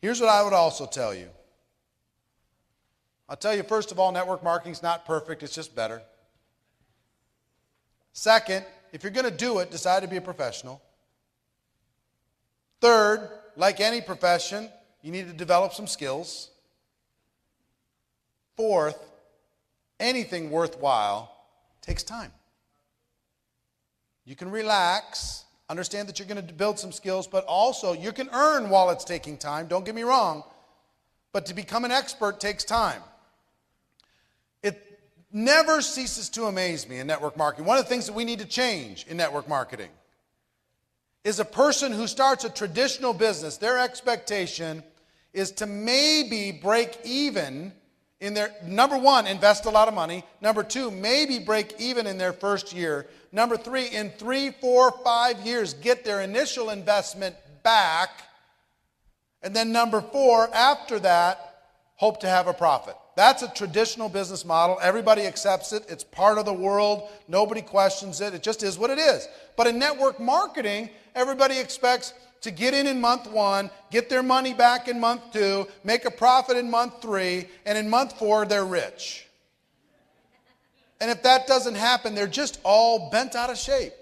Here's what I would also tell you. I'll tell you, first of all, network marketing is not perfect. It's just better. Second, if you're going to do it, decide to be a professional. Third, like any profession, you need to develop some skills. Fourth, anything worthwhile takes time. You can relax, understand that you're going to build some skills, but also you can earn while it's taking time. Don't get me wrong. But to become an expert takes time. It never ceases to amaze me in network marketing. One of the things that we need to change in network marketing is a person who starts a traditional business, their expectation is to maybe break even in their, number one, invest a lot of money. Number two, maybe break even in their first year. Number three, in 3, 4, 5 years, get their initial investment back. And then number four, after that, hope to have a profit. That's a traditional business model. Everybody accepts it. It's part of the world. Nobody questions it. It just is what it is. But in network marketing, everybody expects to get in month 1, get their money back in month 2, make a profit in month 3, and in month 4, they're rich. And if that doesn't happen, they're just all bent out of shape.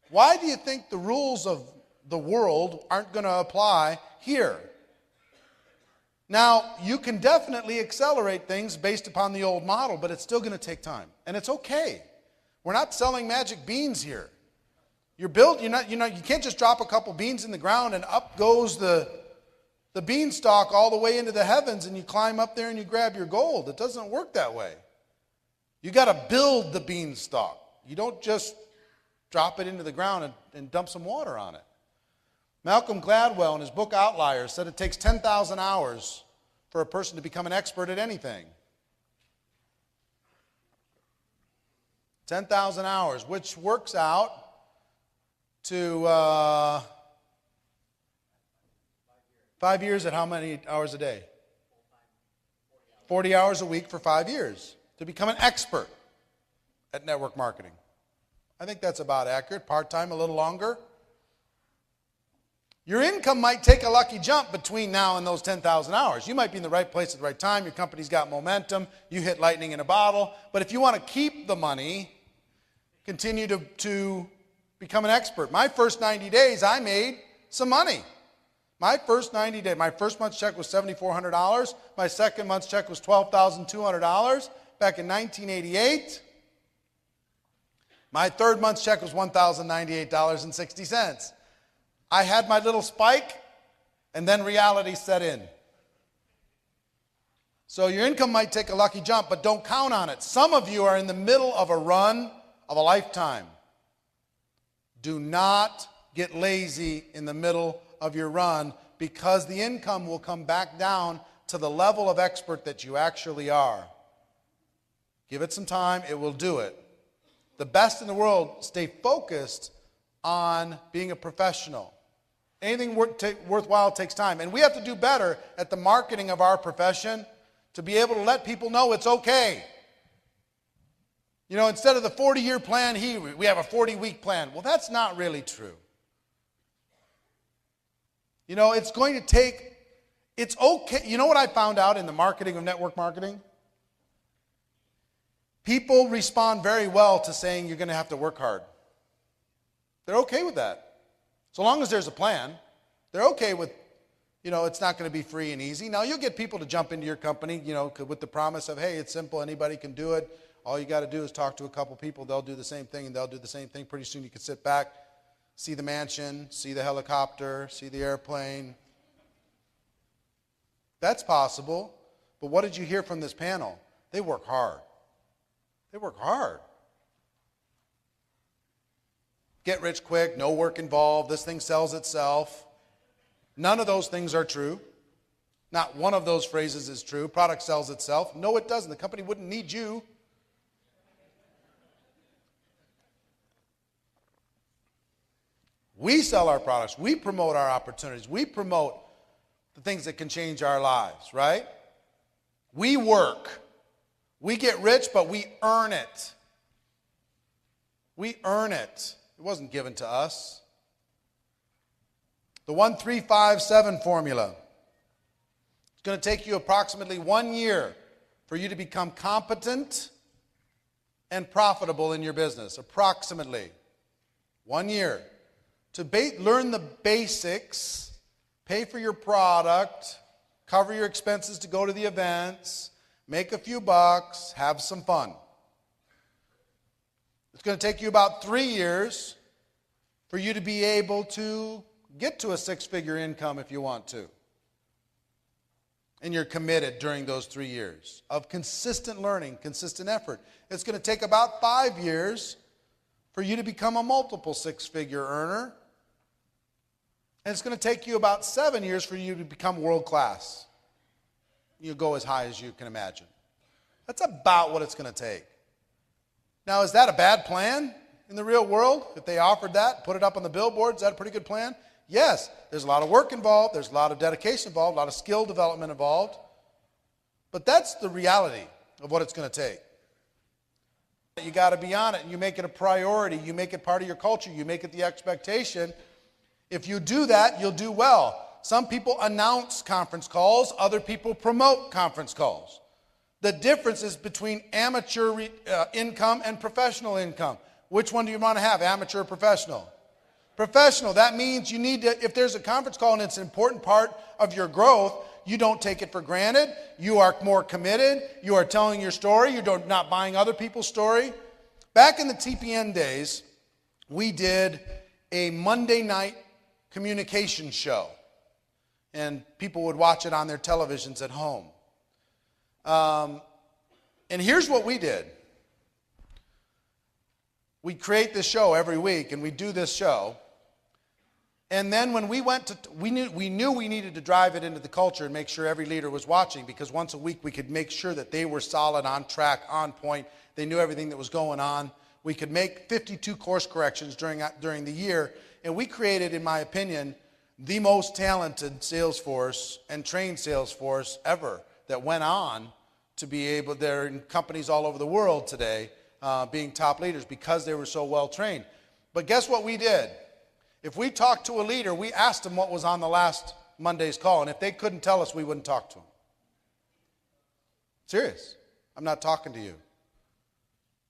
Why do you think the rules of the world aren't going to apply here? Now, you can definitely accelerate things based upon the old model, but it's still going to take time. And it's okay. We're not selling magic beans here. You can't just drop a couple beans in the ground and up goes the beanstalk all the way into the heavens and you climb up there and you grab your gold. It doesn't work that way. You got to build the beanstalk. You don't just drop it into the ground and dump some water on it. Malcolm Gladwell in his book Outliers said it takes 10,000 hours for a person to become an expert at anything. 10,000 hours, which works out to 5 years at how many hours a day? 40 hours a week for 5 years to become an expert at network marketing. I think that's about accurate. Part-time, a little longer. Your income might take a lucky jump between now and those 10,000 hours. You might be in the right place at the right time. Your company's got momentum. You hit lightning in a bottle. But if you want to keep the money, continue to become an expert. My first 90 days, I made some money. My first 90 days, my first month's check was $7,400. My second month's check was $12,200 back in 1988. My third month's check was $1,098.60. I had my little spike, and then reality set in. So your income might take a lucky jump, but don't count on it. Some of you are in the middle of a run of a lifetime. Do not get lazy in the middle of your run because the income will come back down to the level of expert that you actually are. Give it some time, it will do it. The best in the world stay focused on being a professional. Anything worthwhile takes time. And we have to do better at the marketing of our profession to be able to let people know it's okay. You know, instead of the 40-year plan, we have a 40-week plan. Well, that's not really true. You know, it's okay. You know what I found out in the marketing of network marketing? People respond very well to saying you're going to have to work hard. They're okay with that. So long as there's a plan, they're okay with, it's not going to be free and easy. Now, you'll get people to jump into your company, with the promise of, hey, it's simple, anybody can do it. All you got to do is talk to a couple people. They'll do the same thing, and they'll do the same thing. Pretty soon you can sit back, see the mansion, see the helicopter, see the airplane. That's possible. But what did you hear from this panel? They work hard. They work hard. Get rich quick, no work involved, this thing sells itself. None of those things are true. Not one of those phrases is true. Product sells itself. No, it doesn't. The company wouldn't need you. We sell our products. We promote our opportunities. We promote the things that can change our lives, right? We work. We get rich, but we earn it. We earn it. It wasn't given to us. The 1-3-5-7 formula. It's going to take you approximately 1 year for you to become competent and profitable in your business. Approximately 1 year. To learn the basics, pay for your product, cover your expenses to go to the events, make a few bucks, have some fun. It's going to take you about 3 years for you to be able to get to a six-figure income if you want to. And you're committed during those 3 years of consistent learning, consistent effort. It's going to take about 5 years for you to become a multiple six-figure earner. And it's going to take you about 7 years for you to become world-class. You go as high as you can imagine. That's about what it's going to take. Now, is that a bad plan in the real world? If they offered that, put it up on the billboard, is that a pretty good plan? Yes, there's a lot of work involved, there's a lot of dedication involved, a lot of skill development involved. But that's the reality of what it's going to take. You got to be on it, and you make it a priority, you make it part of your culture, you make it the expectation. If you do that, you'll do well. Some people announce conference calls, other people promote conference calls. The difference is between amateur income and professional income. Which one do you want to have, amateur or professional? Professional, that means you need to, if there's a conference call and it's an important part of your growth, you don't take it for granted. You are more committed. You are telling your story. You're not buying other people's story. Back in the TPN days, we did a Monday night communication show. And people would watch it on their televisions at home. And here's what we did. We create this show every week, and we do this show. And then when we went to, we knew we needed to drive it into the culture and make sure every leader was watching, because once a week we could make sure that they were solid, on track, on point. They knew everything that was going on. We could make 52 course corrections during the year. And we created, in my opinion, the most talented sales force and trained sales force ever that went on to be able, they're in companies all over the world today, being top leaders because they were so well trained. But guess what we did? If we talked to a leader, we asked them what was on the last Monday's call, and if they couldn't tell us, we wouldn't talk to them. Serious. I'm not talking to you.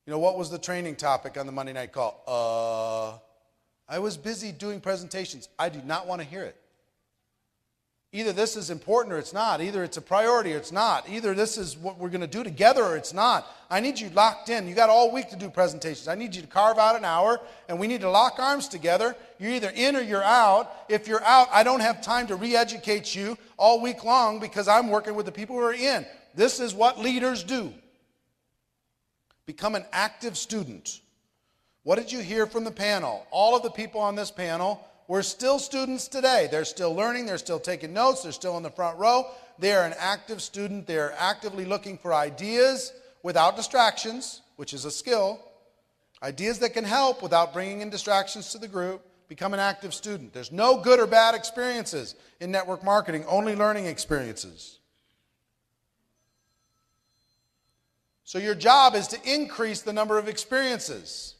You know, what was the training topic on the Monday night call? I was busy doing presentations. I do not want to hear it. Either this is important or it's not. Either it's a priority or it's not. Either this is what we're going to do together or it's not. I need you locked in. You got all week to do presentations. I need you to carve out an hour, and we need to lock arms together. You're either in or you're out. If you're out, I don't have time to re-educate you all week long because I'm working with the people who are in. This is what leaders do. Become an active student. What did you hear from the panel? All of the people on this panel were still students today. They're still learning. They're still taking notes. They're still in the front row. They are an active student. They are actively looking for ideas without distractions, which is a skill. Ideas that can help without bringing in distractions to the group. Become an active student. There's no good or bad experiences in network marketing, only learning experiences. So your job is to increase the number of experiences.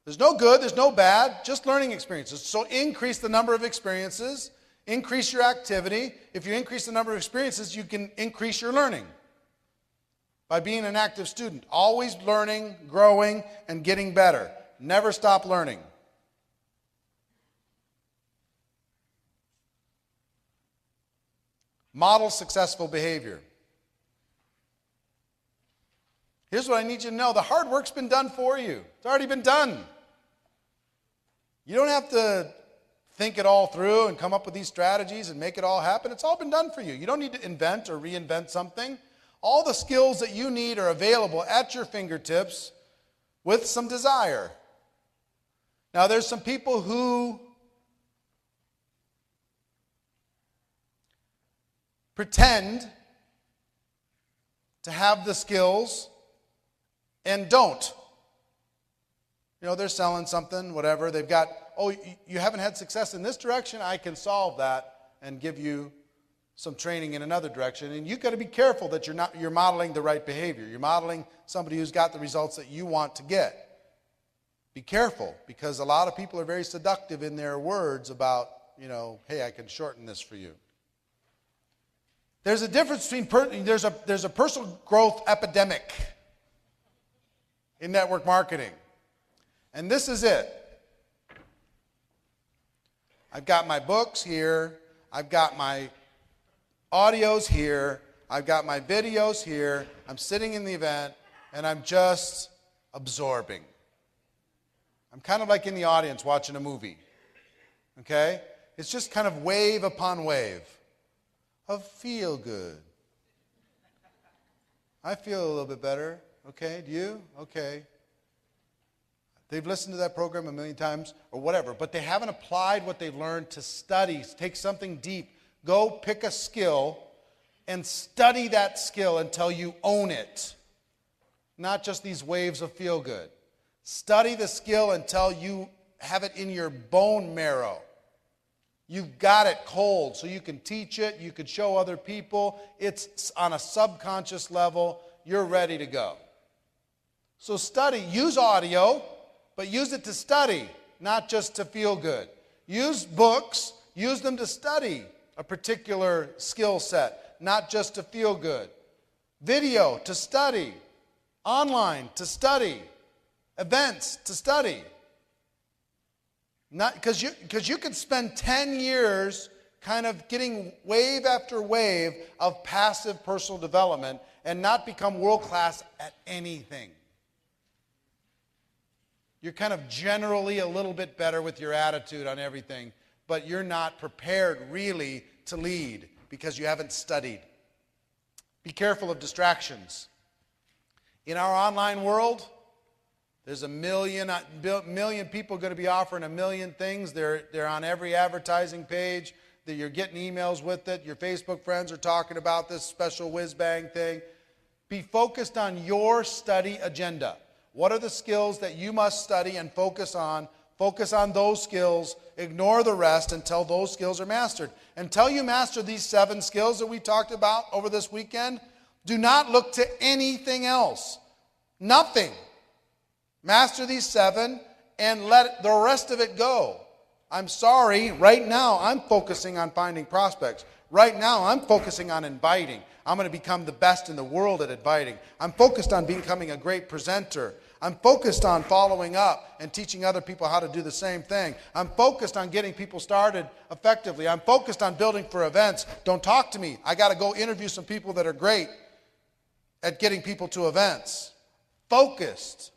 There's no good, there's no bad, just learning experiences. So increase the number of experiences, increase your activity. If you increase the number of experiences, you can increase your learning by being an active student. Always learning, growing, and getting better. Never stop learning. Model successful behavior. Here's what I need you to know. The hard work's been done for you. It's already been done. You don't have to think it all through and come up with these strategies and make it all happen. It's all been done for you. You don't need to invent or reinvent something. All the skills that you need are available at your fingertips with some desire. Now, there's some people who pretend to have the skills and don't. You know, they're selling something, whatever. They've got, oh, you haven't had success in this direction? I can solve that and give you some training in another direction. And you've got to be careful that you're modeling the right behavior. You're modeling somebody who's got the results that you want to get. Be careful, because a lot of people are very seductive in their words about, hey, I can shorten this for you. There's a difference between, there's a personal growth epidemic in network marketing. And this is it. I've got my books here. I've got my audios here. I've got my videos here. I'm sitting in the event, and I'm just absorbing. I'm kind of like in the audience watching a movie. Okay? It's just kind of wave upon wave of feel good. I feel a little bit better. Okay, do you? Okay. They've listened to that program a million times or whatever, but they haven't applied what they've learned to study. Take something deep. Go pick a skill and study that skill until you own it. Not just these waves of feel good. Study the skill until you have it in your bone marrow. You've got it cold, so you can teach it, you could show other people. It's on a subconscious level. You're ready to go. So study. Use audio, but use it to study, not just to feel good. Use books. Use them to study a particular skill set, not just to feel good. Video to study. Online to study. Events to study. Not because you could spend 10 years kind of getting wave after wave of passive personal development and not become world class at anything. You're kind of generally a little bit better with your attitude on everything, but you're not prepared really to lead because you haven't studied. Be careful of distractions. In our online world, there's a million people going to be offering a million things. They're on every advertising page. That you're getting emails with it. Your Facebook friends are talking about this special whiz-bang thing. Be focused on your study agenda. What are the skills that you must study and focus on? Focus on those skills. Ignore the rest until those skills are mastered. Until you master these 7 skills that we talked about over this weekend, do not look to anything else. Nothing. Master these 7 and let the rest of it go. I'm sorry, right now I'm focusing on finding prospects. Right now I'm focusing on inviting. I'm going to become the best in the world at inviting. I'm focused on becoming a great presenter. I'm focused on following up and teaching other people how to do the same thing. I'm focused on getting people started effectively. I'm focused on building for events. Don't talk to me. I got to go interview some people that are great at getting people to events. Focused.